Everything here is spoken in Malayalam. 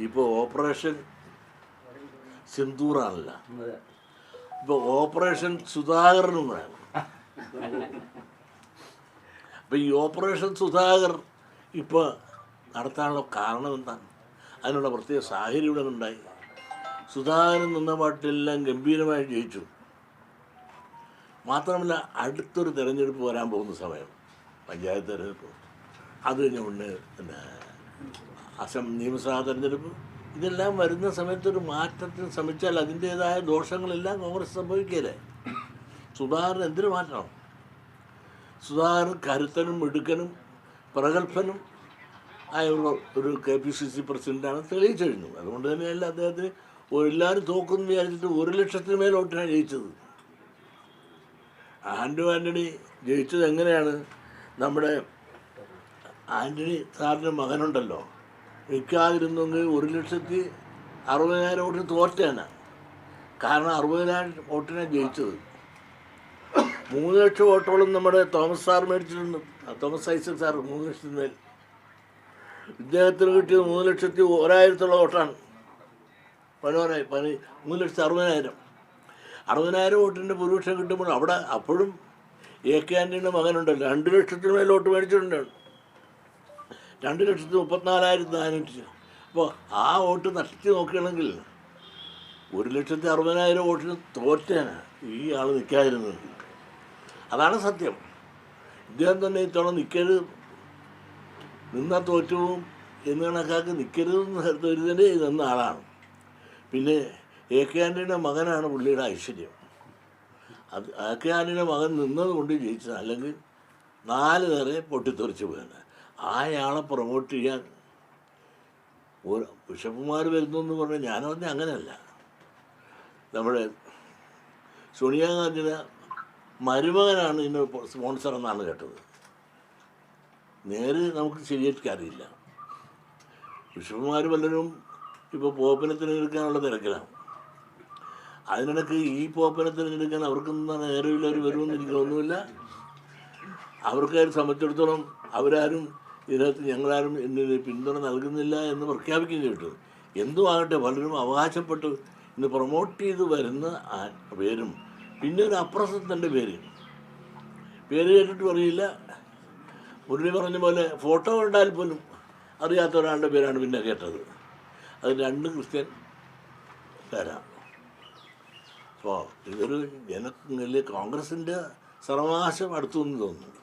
ഇപ്പോൾ ഓപ്പറേഷൻ സിന്ദൂറാണല്ലോ, ഇപ്പോൾ ഓപ്പറേഷൻ സുധാകരനും വേണം. അപ്പം ഈ ഓപ്പറേഷൻ സുധാകർ ഇപ്പോൾ നടത്താനുള്ള കാരണം എന്താണ്? അതിനുള്ള പ്രത്യേക സാഹചര്യം ഇവിടെ ഉണ്ടായി. സുധാകരൻ നിന്ന പാട്ടിലെല്ലാം ഗംഭീരമായി ജയിച്ചു. മാത്രമല്ല, അടുത്തൊരു തെരഞ്ഞെടുപ്പ് വരാൻ പോകുന്ന സമയം, പഞ്ചായത്ത് തെരഞ്ഞെടുപ്പ്, അത് കഴിഞ്ഞ് പിന്നെ നിയമസഭാ തെരഞ്ഞെടുപ്പ്, ഇതെല്ലാം വരുന്ന സമയത്തൊരു മാറ്റത്തിന് ശ്രമിച്ചാൽ അതിൻ്റേതായ ദോഷങ്ങളെല്ലാം കോൺഗ്രസ് സംഭവിക്കല്ലേ. സുധാകരൻ എന്തിനു മാറ്റണം? സുധാകരൻ കരുത്തനും മിടുക്കനും പ്രഗത്ഭനും ആയ ഒരു KPCC പ്രസിഡൻ്റാണ് തെളിയിച്ചു കഴിഞ്ഞു. അതുകൊണ്ട് തന്നെയല്ല അദ്ദേഹത്തിന് എല്ലാവരും തോക്കുമെന്ന് വിചാരിച്ചിട്ട് 1 ലക്ഷത്തിന് മേൽ വോട്ടിനാണ് ജയിച്ചത്. ആൻ്റണി ജയിച്ചത് എങ്ങനെയാണ്? നമ്മുടെ ആൻ്റണി സാറിൻ്റെ മകനുണ്ടല്ലോ, നിൽക്കാതിരുന്നെങ്കിൽ 1,60,000 വോട്ടിന് തോറ്റാണ്. കാരണം 60,000 വോട്ടിനാണ് ജയിച്ചത്. 3 ലക്ഷം വോട്ടോളം നമ്മുടെ തോമസ് സാർ മേടിച്ചിട്ടുണ്ട്. തോമസ് ഐസക് സാർ 3 ലക്ഷത്തിന് മേൽ. ഇദ്ദേഹത്തിന് കിട്ടിയത് 3,01,000 വോട്ടാണ്. 3,60,000. 60,000 വോട്ടിൻ്റെ ഭൂരിപക്ഷം കിട്ടുമ്പോൾ അവിടെ അപ്പോഴും AK ആൻ്റണിയുടെ മകനുണ്ടല്ലോ 2 ലക്ഷത്തിന് മേൽ വോട്ട് മേടിച്ചിട്ടുണ്ട്. 2,34,400. അപ്പോൾ ആ വോട്ട് നശിച്ച് നോക്കുകയാണെങ്കിൽ 1,60,000 വോട്ടിന് തോറ്റാണ് ഈ ആൾ നിൽക്കാതിരുന്നത്. അതാണ് സത്യം. ഇദ്ദേഹം തന്നെ ഇത്തവണ നിന്നാൽ തോറ്റുപോകും എന്ന് കണക്കാക്കി നിൽക്കരുതെന്ന് കരുതേണ്ടി നിന്ന ആളാണ്. പിന്നെ AK ആൻ്റണിയുടെ മകനാണ് പുള്ളിയുടെ ഐശ്വര്യം. അത് AK ആൻ്റണിയുടെ മകൻ നിന്നത് കൊണ്ട് ജയിച്ചത്, അല്ലെങ്കിൽ 4 നേരെ പൊട്ടിത്തെറിച്ച് പോയാണ്. ആളെ പ്രൊമോട്ട് ചെയ്യാൻ ബിഷപ്പുമാർ വരുന്നു എന്ന് പറഞ്ഞാൽ ഞാൻ പറഞ്ഞാൽ അങ്ങനെയല്ല. നമ്മുടെ സോണിയാഗാന്ധിയുടെ മരുമകനാണ് ഇതിന് സ്പോൺസർ എന്നാണ് കേട്ടത്. നേരെ നമുക്ക് ശരിയായിട്ട് അറിയില്ല. ബിഷപ്പുമാർ പലരും ഇപ്പോൾ പോപ്പിനെ തിരഞ്ഞെടുക്കാനുള്ള തിരക്കിലാണ്. അതിനിടയ്ക്ക് ഈ പോപ്പിനെ തിരഞ്ഞെടുക്കാൻ അവർക്കൊന്നും നേരമില്ലവർ വരുമെന്ന് എനിക്ക് തോന്നുന്നില്ല. അവർക്കാരും സംബന്ധിച്ചിടത്തോളം അവരാരും ഇതിനകത്ത് ഞങ്ങളാരും ഇതിന് പിന്തുണ നൽകുന്നില്ല എന്ന് പ്രഖ്യാപിക്കുകയും ചെയ്തിട്ട്, എന്തുമാകട്ടെ പലരും അവകാശപ്പെട്ട് ഇന്ന് പ്രൊമോട്ട് ചെയ്ത് വരുന്ന പേരും പിന്നെ ഒരു അപ്രസക്തൻ്റെ പേര് കേട്ടിട്ട് പറയില്ല. മുരളി പറഞ്ഞ പോലെ ഫോട്ടോ കണ്ടാൽ പോലും അറിയാത്ത ഒരാളുടെ പേരാണ് പിന്നെ കേട്ടത്. അത് 2 ക്രിസ്ത്യൻ പേരാണ്. അപ്പോൾ ഇതൊരു കോൺഗ്രസിൻ്റെ സർവനാശം അടുത്തു എന്ന് തോന്നുന്നു.